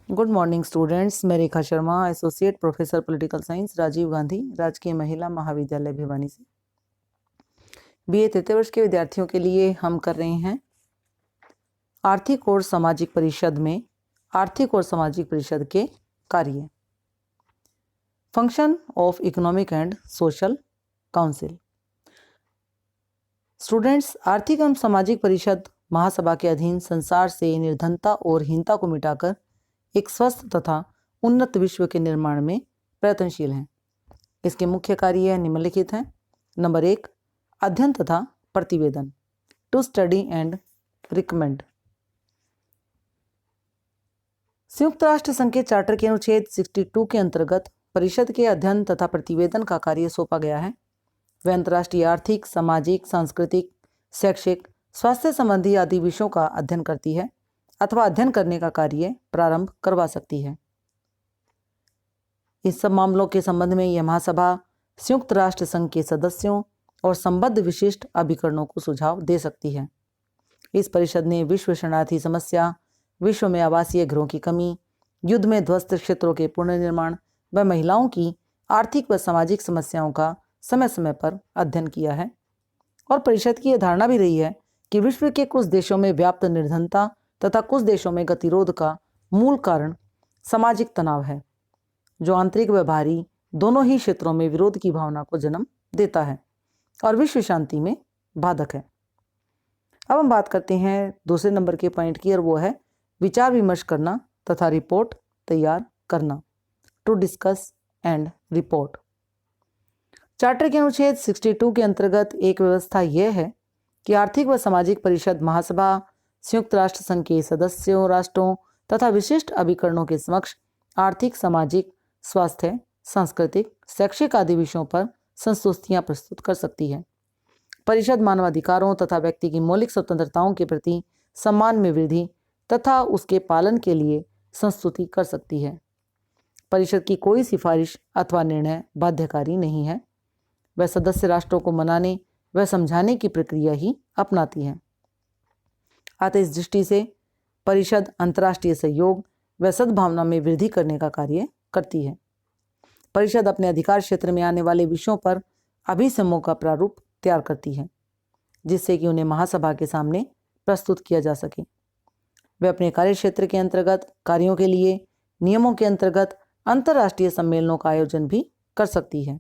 Good morning students. मैं Rekha Sharma, associate professor political science, Rajiv Gandhi Rajkiya Mahila महाविद्यालय भिवानी से। बीए तृतीय वर्ष के विद्यार्थियों के लिए हम कर रहे हैं आर्थिक और सामाजिक परिषद में आर्थिक और सामाजिक परिषद के कार्य। Function of economic and social council. Students, आर्थिक एवं सामाजिक परिषद महासभा के अधीन संसार से निर्धनता और हीनता को मिटाकर एक स्वस्थ तथा उन्नत विश्व के निर्माण में प्रयत्नशील हैं। इसके मुख्य कार्य निम्नलिखित हैं। नंबर 1, अध्ययन तथा प्रतिवेदन, टू स्टडी एंड रिकमेंड। संयुक्त राष्ट्र संघ के चार्टर के अनुच्छेद 62 के अंतर्गत परिषद के अध्ययन तथा प्रतिवेदन का कार्य सौंपा गया है। वह अंतर्राष्ट्रीय आर्थिक, सामाजिक, सांस्कृतिक, शैक्षिक, स्वास्थ्य संबंधी आदि विषयों का अध्ययन करती है अथवा अध्ययन करने का कार्य प्रारंभ करवा सकती है। इस सब मामलों के संबंध में यह महासभा संयुक्त राष्ट्र संघ के सदस्यों और संबद्ध विशिष्ट अभिकरणों को सुझाव दे सकती है। इस परिषद ने विश्व शरणार्थी समस्या, विश्व में आवासीय गृहों की कमी, युद्ध में ध्वस्त क्षेत्रों के पुनर्निर्माण व महिलाओं की आर्थिक व सामाजिक समस्याओं का समय समय पर अध्ययन किया है। और परिषद की यह धारणा भी रही है कि विश्व के कुछ देशों में व्याप्त निर्धनता तथा कुछ देशों में गतिरोध का मूल कारण सामाजिक तनाव है, जो आंतरिक व बाहरी दोनों ही क्षेत्रों में विरोध की भावना को जन्म देता है और विश्व शांति में बाधक है। अब हम बात करते हैं दूसरे नंबर के पॉइंट की, और वो है विचार विमर्श करना तथा रिपोर्ट तैयार करना, to discuss and report. Charter के अनुच्छेद 62 के अंतर्गत एक व्यवस्था यह है कि आर्थिक व सामाजिक परिषद महासभा संयुक्त राष्ट्र संघ के सदस्यों राष्ट्रों तथा विशिष्ट अभिकरणों के समक्ष आर्थिक, सामाजिक, स्वास्थ्य, सांस्कृतिक, शैक्षिक आदि विषयों पर संस्तुतियां प्रस्तुत कर सकती है। परिषद मानवाधिकारों तथा व्यक्ति की मौलिक स्वतंत्रताओं के प्रति सम्मान में वृद्धि तथा उसके पालन के लिए संस्तुति कर सकती है। परिषद की कोई सिफारिश अथवा निर्णय बाध्यकारी नहीं है। वह सदस्य राष्ट्रों को मनाने व समझाने की प्रक्रिया ही अपनाती है। अतः इस दृष्टि से परिषद अंतर्राष्ट्रीय सहयोग व सद्भावना में वृद्धि करने का कार्य करती है। परिषद अपने अधिकार क्षेत्र में आने वाले विषयों पर अभिसमों का प्रारूप तैयार करती है, जिससे कि उन्हें महासभा के सामने प्रस्तुत किया जा सके। वे अपने कार्य क्षेत्र के अंतर्गत कार्यों के लिए नियमों के अंतर्गत अंतर्राष्ट्रीय सम्मेलनों का आयोजन भी कर सकती है,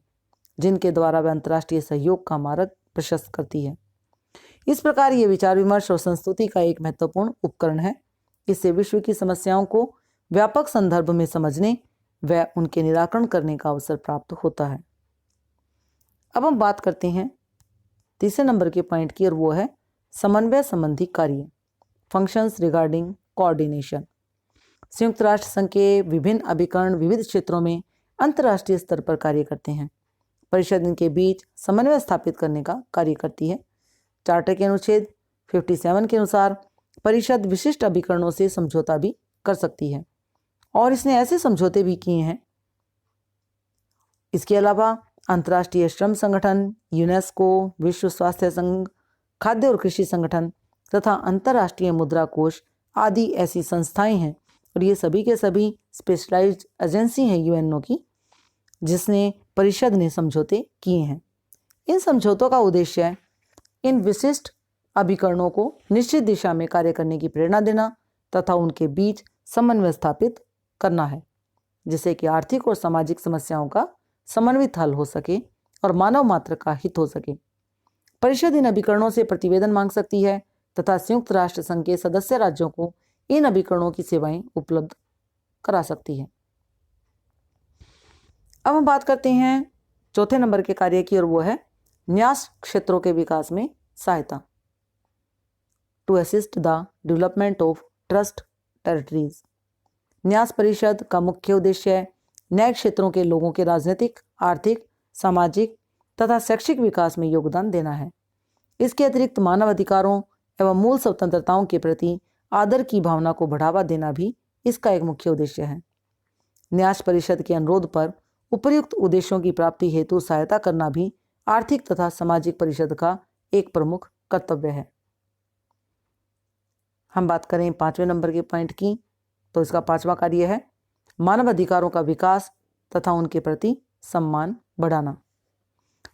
जिनके द्वारा वह अंतर्राष्ट्रीय सहयोग का मार्ग प्रशस्त करती है। इस प्रकार ये विचार विमर्श और संस्तुति का एक महत्वपूर्ण उपकरण है। इससे विश्व की समस्याओं को व्यापक संदर्भ में समझने व उनके निराकरण करने का अवसर प्राप्त होता है। अब हम बात करते हैं तीसरे नंबर के पॉइंट की, और वो है समन्वय संबंधी कार्य, फंक्शंस रिगार्डिंग कोऑर्डिनेशन। संयुक्त राष्ट्र संघ के विभिन्न अभिकरण विविध क्षेत्रों में अंतर्राष्ट्रीय स्तर पर कार्य करते हैं। परिषद इनके बीच समन्वय स्थापित करने का कार्य करती है। चार्टर के अनुच्छेद 57 के अनुसार परिषद विशिष्ट अभिकरणों से समझौता भी कर सकती है, और इसने ऐसे समझौते भी किए हैं। इसके अलावा अंतर्राष्ट्रीय श्रम संगठन, यूनेस्को, विश्व स्वास्थ्य संघ, खाद्य और कृषि संगठन तथा अंतर्राष्ट्रीय मुद्रा कोष आदि ऐसी संस्थाएं हैं, और ये सभी के सभी स्पेशलाइज्ड एजेंसी हैं यूएनओ की, जिसने परिषद ने समझौते किए हैं। इन समझौतों का उद्देश्य इन विशिष्ट अभिकरणों को निश्चित दिशा में कार्य करने की प्रेरणा देना तथा उनके बीच समन्वय स्थापित करना है, जिससे कि आर्थिक और सामाजिक समस्याओं का समन्वित हल हो सके और मानव मात्र का हित हो सके। परिषद इन अभिकरणों से प्रतिवेदन मांग सकती है तथा संयुक्त राष्ट्र संघ के सदस्य राज्यों को इन अभिकरणों की सेवाएं उपलब्ध करा सकती है। अब हम बात करते हैं चौथे नंबर के कार्य की, और वो है न्यास क्षेत्रों के विकास में सहायता, to assist the development of trust territories. न्यास परिषद का मुख्य उद्देश्य न्याय क्षेत्रों के लोगों के राजनीतिक, आर्थिक, सामाजिक तथा शैक्षिक विकास में योगदान देना है। इसके अतिरिक्त मानव अधिकारों एवं मूल स्वतंत्रताओं के प्रति आदर की भावना को बढ़ावा देना भी इसका एक मुख्य उद्देश्य है। न्यास परिषद के अनुरोध पर उपर्युक्त उद्देश्यों की प्राप्ति हेतु सहायता करना भी आर्थिक तथा सामाजिक परिषद का एक प्रमुख कर्तव्य है। हम बात करें 5वें नंबर के पॉइंट की, तो इसका 5वां कार्य है मानव अधिकारों का विकास तथा उनके प्रति सम्मान बढ़ाना।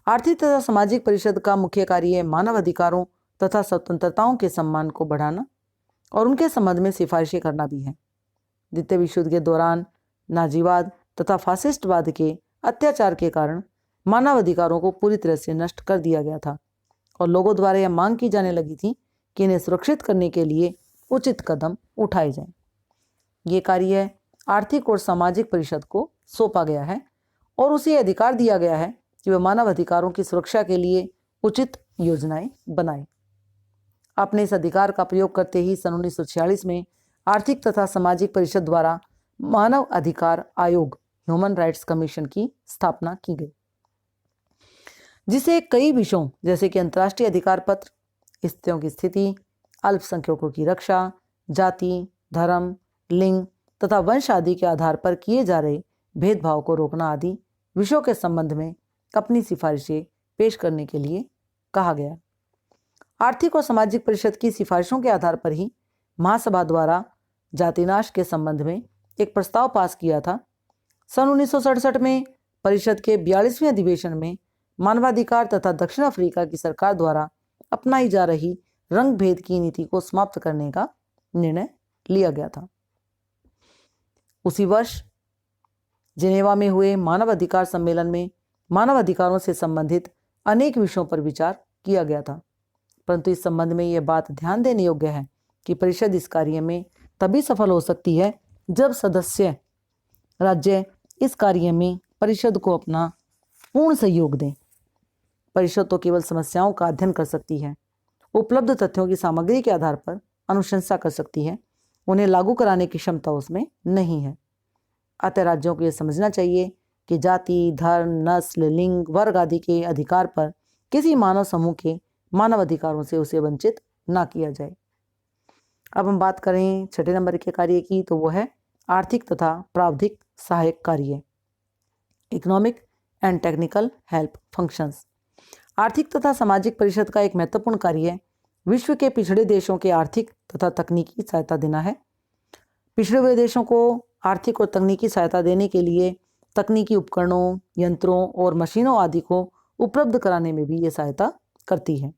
आर्थिक तथा सामाजिक परिषद का मुख्य कार्य है मानव अधिकारों तथा स्वतंत्रताओं के सम्मान को बढ़ाना और उनके संबंध में सिफारिशें करना भी है। द्वितीय विश्व युद्ध के दौरान नाजीवाद तथा फासिस्टवाद के अत्याचार के कारण मानव अधिकारों को पूरी तरह से नष्ट कर दिया गया था और लोगों द्वारा यह मांग की जाने लगी थी कि इन्हें सुरक्षित करने के लिए उचित कदम उठाए जाएं। ये कार्य आर्थिक और सामाजिक परिषद को सौंपा गया है और उसे अधिकार दिया गया है कि वह मानव अधिकारों की सुरक्षा के लिए उचित योजनाएं बनाए। अपने इस अधिकार का प्रयोग करते ही सन 1946 में आर्थिक तथा सामाजिक परिषद द्वारा मानव अधिकार आयोग ह्यूमन राइट्स कमीशन की स्थापना की गई, जिसे कई विषयों जैसे कि अंतर्राष्ट्रीय अधिकार पत्र, स्त्रियों की स्थिति, अल्पसंख्यकों की रक्षा, जाति, धर्म, लिंग तथा वंश आदि के आधार पर किए जा रहे भेदभाव को रोकना आदि विषयों के संबंध में अपनी सिफारिशें पेश करने के लिए कहा गया। आर्थिक और सामाजिक परिषद की सिफारिशों के आधार पर ही महासभा द्वारा जातिनाश के संबंध में एक प्रस्ताव पास किया था। सन 1967 में परिषद के 42वें अधिवेशन में मानवाधिकार तथा दक्षिण अफ्रीका की सरकार द्वारा अपनाई जा रही रंग भेद की नीति को समाप्त करने का निर्णय लिया गया था। उसी वर्ष जिनेवा में हुए मानव अधिकार सम्मेलन में मानव अधिकारों से संबंधित अनेक विषयों पर विचार किया गया था, परंतु इस संबंध में यह बात ध्यान देने योग्य है कि परिषद इस कार्य में तभी सफल हो सकती है जब सदस्य राज्य इस कार्य में परिषद को अपना पूर्ण सहयोग दें। परिषद तो केवल समस्याओं का अध्ययन कर सकती है, उपलब्ध तथ्यों की सामग्री के आधार पर अनुशंसा कर सकती है, उन्हें लागू कराने की क्षमता उसमें नहीं है। अतः राज्यों को यह समझना चाहिए कि जाति, धर्म, नस्ल, लिंग, वर्ग आदि के अधिकार पर किसी मानव समूह के मानव अधिकारों से उसे वंचित ना किया जाए। अब हम बात करें 6 नंबर के कार्य की, तो वो है आर्थिक तथा प्रावधिक सहायक कार्य, economic and technical help functions. आर्थिक तथा सामाजिक परिषद का एक महत्वपूर्ण कार्य विश्व के पिछड़े देशों के आर्थिक तथा तकनीकी सहायता देना है। पिछड़े हुए देशों को आर्थिक और तकनीकी सहायता देने के लिए तकनीकी उपकरणों, यंत्रों और मशीनों आदि को उपलब्ध कराने में भी ये सहायता करती है।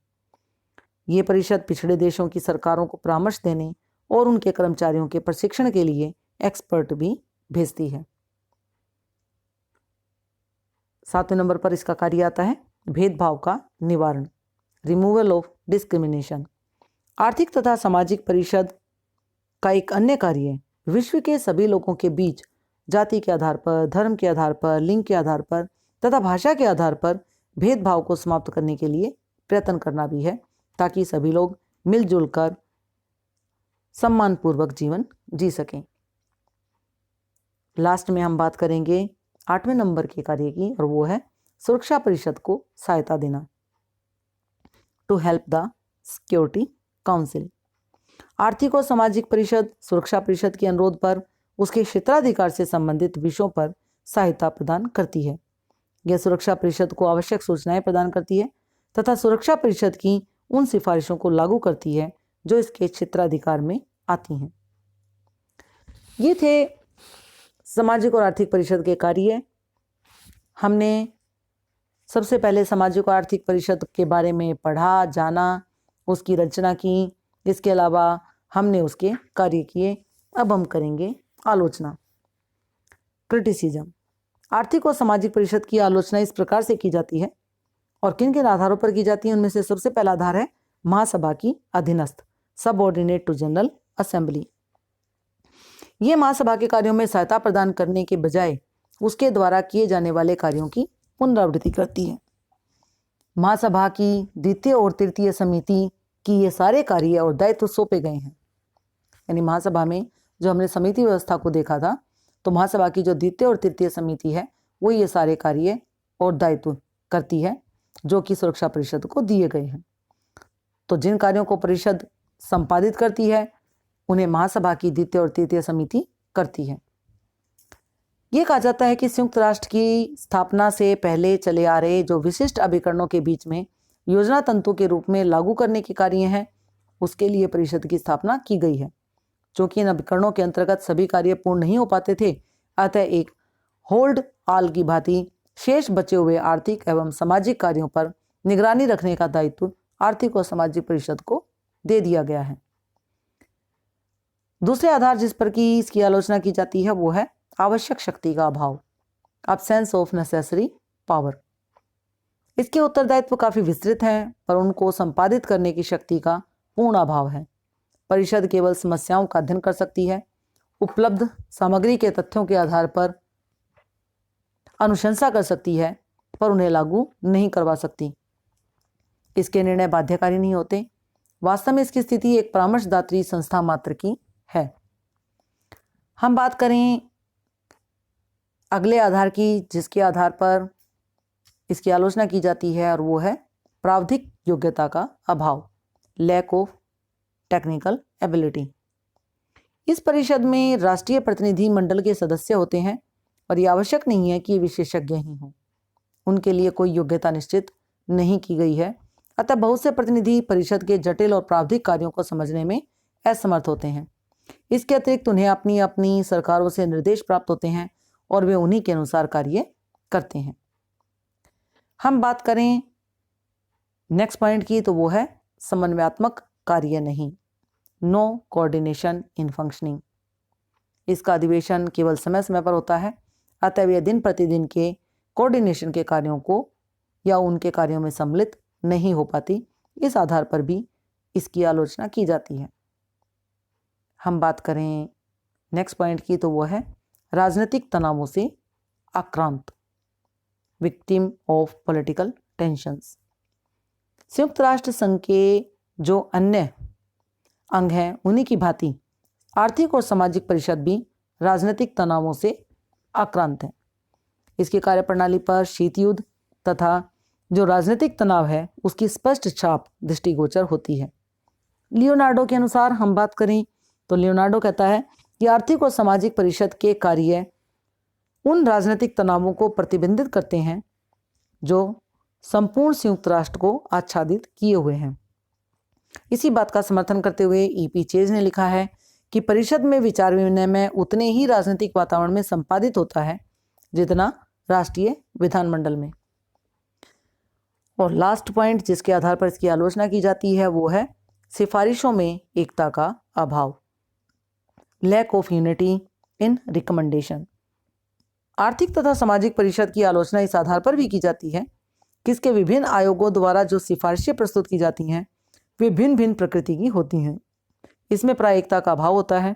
ये परिषद पिछड़े देशों की सरकारों को परामर्श देने और उनके कर्मचारियों के प्रशिक्षण के लिए एक्सपर्ट भी भेजती है। 7वें नंबर पर इसका कार्य आता है भेदभाव का निवारण, रिमूवल ऑफ डिस्क्रिमिनेशन। आर्थिक तथा सामाजिक परिषद का एक अन्य कार्य विश्व के सभी लोगों के बीच जाति के आधार पर, धर्म के आधार पर, लिंग के आधार पर तथा भाषा के आधार पर भेदभाव को समाप्त करने के लिए प्रयत्न करना भी है, ताकि सभी लोग मिलजुल कर सम्मानपूर्वक जीवन जी सकें। लास्ट में हम बात करेंगे 8वें नंबर के कार्य की, और वो है सुरक्षा परिषद को सहायता देना, to help the security council. आर्थिक और सामाजिक परिषद सुरक्षा परिषद के अनुरोध पर उसके क्षेत्राधिकार से संबंधित विषयों पर सहायता प्रदान करती है। यह सुरक्षा परिषद को आवश्यक सूचनाएं प्रदान करती है तथा सुरक्षा परिषद की उन सिफारिशों को लागू करती है जो इसके क्षेत्राधिकार में आती हैं। ये थे सामाजिक और आर्थिक परिषद के कार्य। हमने सबसे पहले सामाजिक और आर्थिक परिषद के बारे में पढ़ा, जाना, उसकी रचना की, इसके अलावा हमने उसके कार्य किए। अब हम करेंगे आलोचना, क्रिटिसिज्म। आर्थिक और सामाजिक परिषद की आलोचना इस प्रकार से की जाती है और किन किन आधारों पर की जाती है, उनमें से सबसे पहला आधार है महासभा की अधीनस्थ, सबऑर्डिनेट टू जनरल असेंबली। ये महासभा के कार्यों में सहायता प्रदान करने के बजाय उसके द्वारा किए जाने वाले कार्यों की पुनरावृत्ति करती है। महासभा की द्वितीय और तृतीय समिति की ये सारे कार्य और दायित्व सौंपे गए हैं। यानी महासभा में जो हमने समिति व्यवस्था को देखा था, तो महासभा की जो द्वितीय और तृतीय समिति है वो ये सारे कार्य और दायित्व करती है जो कि सुरक्षा परिषद को दिए गए हैं। तो जिन कार्यों को परिषद संपादित करती है उन्हें महासभा की द्वितीय और तृतीय समिति करती है। ये कहा जाता है कि संयुक्त राष्ट्र की स्थापना से पहले चले आ रहे जो विशिष्ट अभिकरणों के बीच में योजना तंतु के रूप में लागू करने के कार्य हैं, उसके लिए परिषद की स्थापना की गई है। चूंकि इन अभिकरणों के अंतर्गत सभी कार्य पूर्ण नहीं हो पाते थे, अतः एक होल्ड आल की भांति शेष बचे हुए आर्थिक एवं सामाजिक कार्यों पर निगरानी रखने का दायित्व आर्थिक और सामाजिक परिषद को दे दिया गया है। दूसरे आधार जिस पर की इसकी आलोचना की जाती है वो है आवश्यक शक्ति का अभाव, absence ऑफ नेसेसरी पावर। इसके उत्तरदायित्व काफी विस्तृत हैं, पर उनको संपादित करने की शक्ति का पूर्ण अभाव है। परिषद केवल समस्याओं का अध्ययन कर सकती है, उपलब्ध सामग्री के तथ्यों के आधार पर अनुशंसा कर सकती है, पर उन्हें लागू नहीं करवा सकती। इसके निर्णय बाध्यकारी नहीं होते। वास्तव में इसकी स्थिति एक परामर्शदात्री संस्था मात्र की है। हम बात करें अगले आधार की जिसके आधार पर इसकी आलोचना की जाती है, और वो है प्रावधिक योग्यता का अभाव, लैक ऑफ टेक्निकल एबिलिटी। इस परिषद में राष्ट्रीय प्रतिनिधि मंडल के सदस्य होते हैं और ये आवश्यक नहीं है कि ये विशेषज्ञ ही हों, उनके लिए कोई योग्यता निश्चित नहीं की गई है। अतः बहुत से प्रतिनिधि परिषद के जटिल और प्रावधिक कार्यों को समझने में असमर्थ होते हैं। इसके अतिरिक्त उन्हें अपनी अपनी सरकारों से निर्देश प्राप्त होते हैं और वे उन्हीं के अनुसार कार्य करते हैं। हम बात करें नेक्स्ट पॉइंट की, तो वो है समन्वयात्मक कार्य नहीं, नो कोऑर्डिनेशन इन फंक्शनिंग। इसका अधिवेशन केवल समय समय पर होता है, अतः वे दिन प्रतिदिन के कोऑर्डिनेशन के कार्यों को या उनके कार्यों में सम्मिलित नहीं हो पाती। इस आधार पर भी इसकी आलोचना की जाती है। हम बात करें नेक्स्ट पॉइंट की, तो वो है राजनीतिक तनावों से आक्रांत, विक्टिम ऑफ पॉलिटिकल टेंशंस। संयुक्त राष्ट्र संघ के जो अन्य अंग हैं उन्हीं की भांति आर्थिक और सामाजिक परिषद भी राजनीतिक तनावों से आक्रांत है। इसकी कार्यप्रणाली पर शीत युद्ध तथा जो राजनीतिक तनाव है उसकी स्पष्ट छाप दृष्टिगोचर होती है। लियोनार्डो के अनुसार हम बात करें तो लियोनार्डो कहता है कि आर्थिक और सामाजिक परिषद के कार्य उन राजनीतिक तनावों को प्रतिबंधित करते हैं जो संपूर्ण संयुक्त राष्ट्र को आच्छादित किए हुए हैं। इसी बात का समर्थन करते हुए ईपी चेज ने लिखा है कि परिषद में विचार विनिमय उतने ही राजनीतिक वातावरण में संपादित होता है जितना राष्ट्रीय विधानमंडल में। और लास्ट पॉइंट जिसके आधार पर इसकी आलोचना की जाती है वो है सिफारिशों में एकता का अभाव, lack of unity in recommendation. आर्थिक तथा सामाजिक परिषद की आलोचना इस आधार पर भी की जाती है कि इसके विभिन्न आयोगों द्वारा जो सिफारिशें प्रस्तुत की जाती हैं वे भिन्न भिन्न प्रकृति की होती हैं। इसमें प्राय एकता का अभाव होता है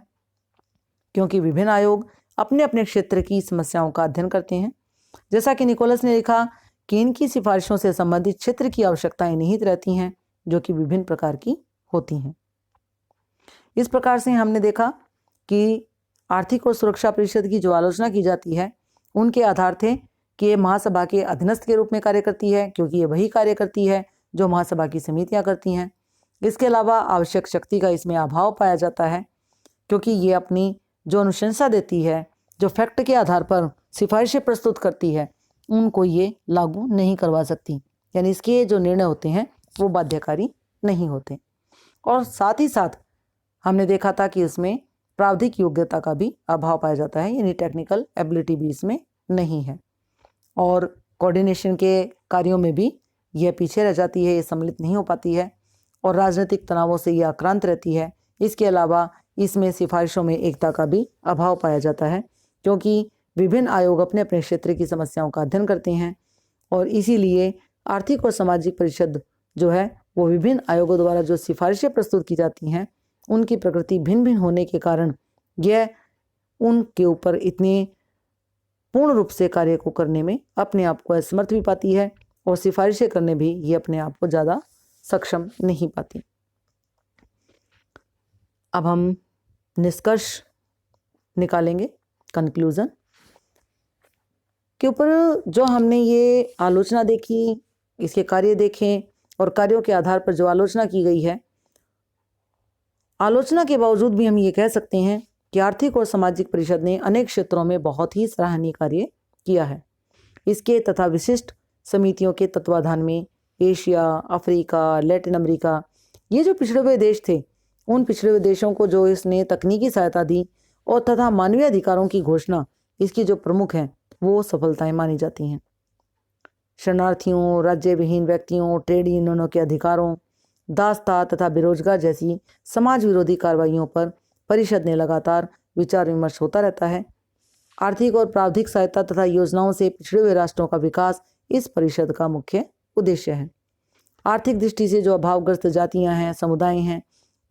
क्योंकि विभिन्न आयोग अपने अपने क्षेत्र की समस्याओं का अध्ययन करते हैं। जैसा कि निकोलस ने लिखा कि इनकी सिफारिशों से संबंधित क्षेत्र की आवश्यकताएं निहित रहती हैं जो कि विभिन्न प्रकार की होती हैं। इस प्रकार से हमने देखा कि आर्थिक और सुरक्षा परिषद की जो आलोचना की जाती है उनके आधार थे कि ये महासभा के अधीनस्थ के रूप में कार्य करती है क्योंकि ये वही कार्य करती है जो महासभा की समितियां करती हैं। इसके अलावा आवश्यक शक्ति का इसमें अभाव पाया जाता है क्योंकि ये अपनी जो अनुशंसा देती है, जो फैक्ट के आधार पर सिफारिशें प्रस्तुत करती है, उनको ये लागू नहीं करवा सकती, यानी इसके जो निर्णय होते हैं वो बाध्यकारी नहीं होते। और साथ ही साथ हमने देखा था कि इसमें प्रावधिक योग्यता का भी अभाव पाया जाता है, यानी टेक्निकल एबिलिटी भी इसमें नहीं है। और कोऑर्डिनेशन के कार्यों में भी यह पीछे रह जाती है, ये सम्मिलित नहीं हो पाती है और राजनीतिक तनावों से यह आक्रांत रहती है। इसके अलावा इसमें सिफारिशों में एकता का भी अभाव पाया जाता है क्योंकि विभिन्न आयोग अपने अपने क्षेत्र की समस्याओं का अध्ययन करते हैं और इसीलिए आर्थिक और सामाजिक परिषद जो है वो विभिन्न आयोगों द्वारा जो सिफारिशें प्रस्तुत की जाती हैं उनकी प्रकृति भिन्न भिन्न होने के कारण यह उनके ऊपर इतने पूर्ण रूप से कार्य को करने में अपने आप को असमर्थ भी पाती है और सिफारिशें करने भी ये अपने आप को ज़्यादा सक्षम नहीं पाती। अब हम निष्कर्ष निकालेंगे, कंक्लूजन के ऊपर। जो हमने ये आलोचना देखी, इसके कार्य देखें और कार्यों के आधार पर जो आलोचना की गई है, आलोचना के बावजूद भी हम ये कह सकते हैं कि आर्थिक और सामाजिक परिषद ने अनेक क्षेत्रों में बहुत ही सराहनीय कार्य किया है। इसके तथा विशिष्ट समितियों के तत्वाधान में एशिया, अफ्रीका, लैटिन अमेरिका, ये जो पिछड़े हुए देश थे, उन पिछड़े हुए देशों को जो इसने तकनीकी सहायता दी और तथा मानवीय अधिकारों की घोषणा इसकी जो प्रमुख है वो सफलताएं मानी जाती हैं। शरणार्थियों, राज्य विहीन व्यक्तियों, ट्रेड यूनियनों के अधिकारों, दासता तथा बेरोजगार जैसी समाज विरोधी कार्रवाइयों पर परिषद ने लगातार विचार विमर्श होता रहता है। आर्थिक और प्रावधिक सहायता तथा योजनाओं से पिछड़े हुए राष्ट्रों का विकास इस परिषद का मुख्य उद्देश्य है। आर्थिक दृष्टि से जो अभावग्रस्त जातियां हैं, समुदाय हैं,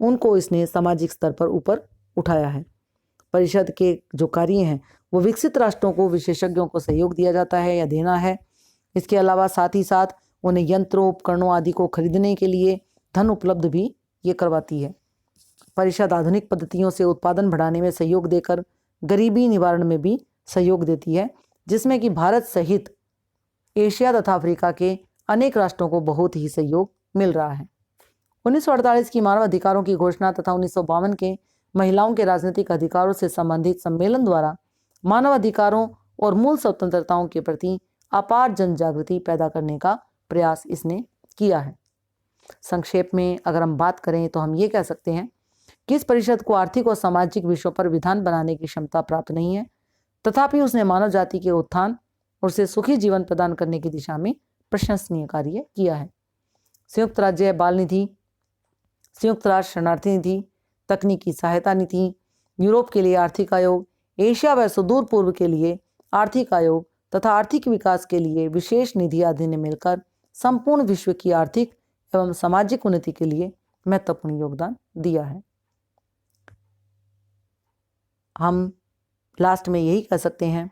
उनको इसने सामाजिक स्तर पर ऊपर उठाया है। परिषद के जो कार्य हैं वो विकसित राष्ट्रों को विशेषज्ञों को सहयोग दिया जाता है या देना है। इसके अलावा साथ ही साथ उन्हें यंत्रों, उपकरणों आदि को खरीदने के लिए धन उपलब्ध भी ये करवाती है। परिषद आधुनिक पद्धतियों से उत्पादन बढ़ाने में सहयोग देकर गरीबी निवारण में भी सहयोग देती है, जिसमें कि भारत सहित एशिया तथा अफ्रीका के अनेक राष्ट्रों को बहुत ही सहयोग मिल रहा है। 1948 की मानव अधिकारों की घोषणा तथा 1952 के महिलाओं के राजनीतिक अधिकारों से संबंधित सम्मेलन द्वारा मानव अधिकारों और मूल स्वतंत्रताओं के प्रति अपार जन जागृति पैदा करने का प्रयास इसने किया है। संक्षेप में अगर हम बात करें तो हम ये कह सकते हैं कि इस परिषद को आर्थिक और सामाजिक विषयों पर विधान बनाने की क्षमता प्राप्त नहीं है, तथापि उसने मानव जाति के उत्थान और उसे सुखी जीवन प्रदान करने की दिशा में प्रशंसनीय कार्य किया है। संयुक्त राज्य बाल निधि, संयुक्त राष्ट्र शरणार्थी निधि, तकनीकी सहायता नीति, यूरोप के लिए आर्थिक आयोग, एशिया व सुदूर पूर्व के लिए आर्थिक आयोग तथा आर्थिक विकास के लिए विशेष निधि आदि ने मिलकर संपूर्ण विश्व की आर्थिक एवं सामाजिक उन्नति के लिए महत्वपूर्ण योगदान दिया है। हम लास्ट में यही कह सकते हैं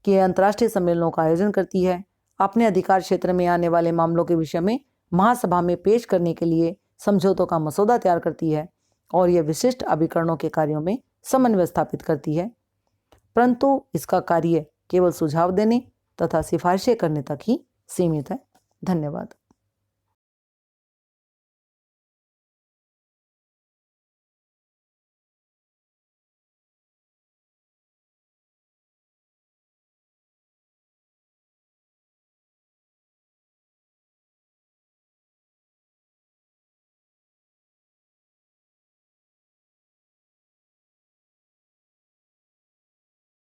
कि अंतर्राष्ट्रीय सम्मेलनों का आयोजन करती है, अपने अधिकार क्षेत्र में आने वाले मामलों के विषय में महासभा में पेश करने के लिए समझौतों का मसौदा तैयार करती है और यह विशिष्ट अभिकरणों के कार्यों में समन्वय स्थापित करती है, परंतु इसका कार्य केवल सुझाव देने तथा सिफारिशें करने तक ही सीमित है। धन्यवाद।